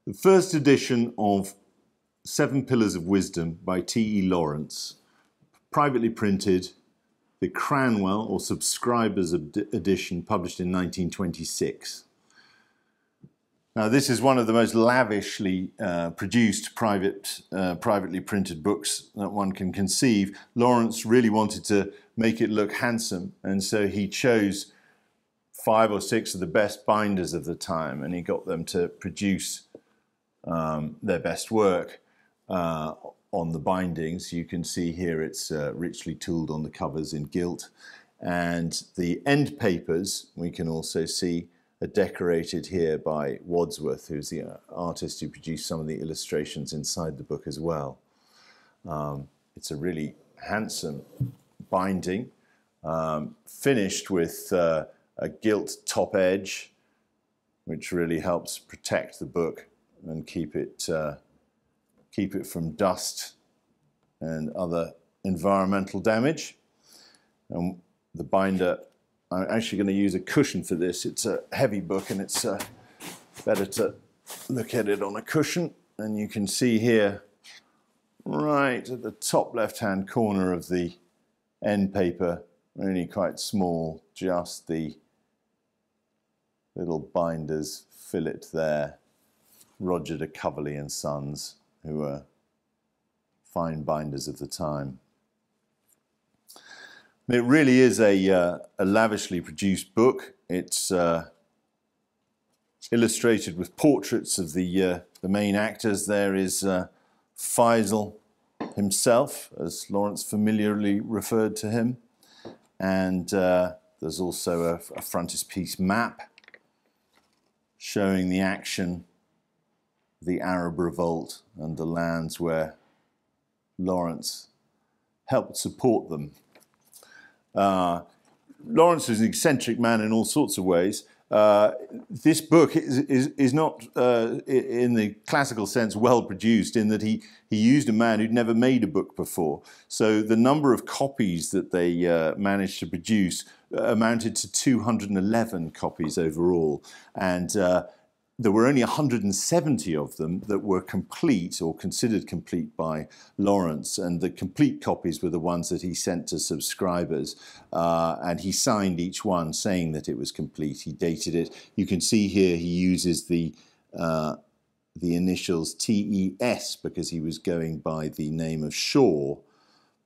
The first edition of 7 Pillars of Wisdom by T.E. Lawrence, privately printed, the Cranwell or subscribers edition, published in 1926. Now, this is one of the most lavishly produced privately printed books that one can conceive. Lawrence really wanted to make it look handsome, and so he chose 5 or 6 of the best binders of the time, and he got them to produce their best work on the bindings. You can see here it's richly tooled on the covers in gilt, and the end papers we can also see are decorated here by Wadsworth, who's the artist who produced some of the illustrations inside the book as well. It's a really handsome binding, finished with a gilt top edge, which really helps protect the book and keep it from dust and other environmental damage. And the binder, I'm actually going to use a cushion for this. It's a heavy book, and it's better to look at it on a cushion. And you can see here, right at the top left-hand corner of the end paper, only quite small, just the little binder's fillet there. Roger de Coverley and Sons, who were fine binders of the time. It really is a lavishly produced book. It's illustrated with portraits of the main actors. There is Faisal himself, as Lawrence familiarly referred to him, and there's also a frontispiece map showing the action, the Arab revolt, and the lands where Lawrence helped support them. Lawrence was an eccentric man in all sorts of ways. This book is not, in the classical sense, well produced, in that he used a man who'd never made a book before. So the number of copies that they managed to produce amounted to 211 copies overall. And there were only 170 of them that were complete or considered complete by Lawrence, and the complete copies were the ones that he sent to subscribers, and he signed each one saying that it was complete. He dated it. You can see here he uses the initials TES because he was going by the name of Shaw.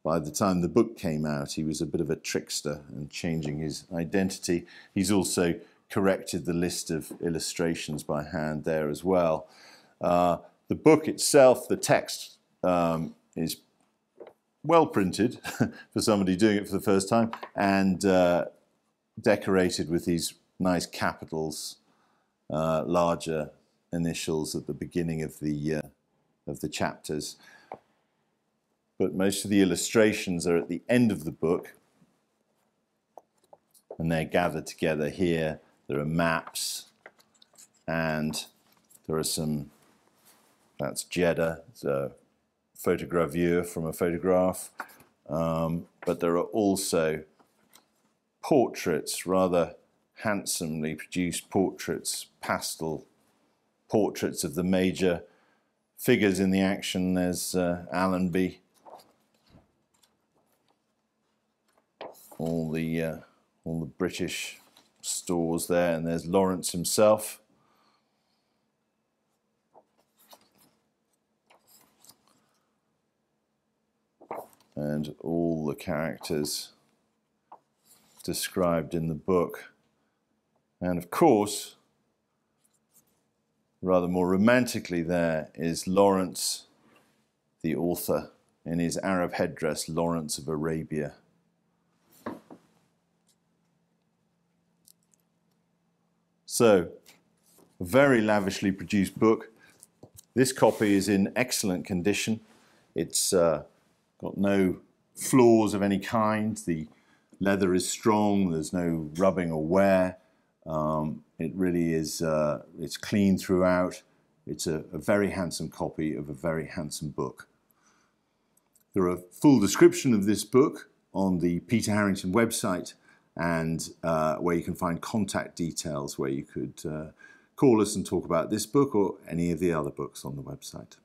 By the time the book came out, he was a bit of a trickster and changing his identity. He's also corrected the list of illustrations by hand there as well. The book itself, the text, is well printed for somebody doing it for the first time, and decorated with these nice capitals, larger initials at the beginning of the chapters. But most of the illustrations are at the end of the book, and they're gathered together here. There are maps, and there are some, that's Jeddah, it's a photogravure from a photograph, but there are also portraits, rather handsomely produced portraits, pastel portraits of the major figures in the action. There's Allenby, all the British stores there, and there's Lawrence himself. And all the characters described in the book. And of course, rather more romantically, there is Lawrence, the author, in his Arab headdress, Lawrence of Arabia. So, a very lavishly produced book. This copy is in excellent condition. It's got no flaws of any kind. The leather is strong. There's no rubbing or wear. It really is, it's clean throughout. It's a very handsome copy of a very handsome book. There are a full description of this book on the Peter Harrington website, and where you can find contact details where you could call us and talk about this book or any of the other books on the website.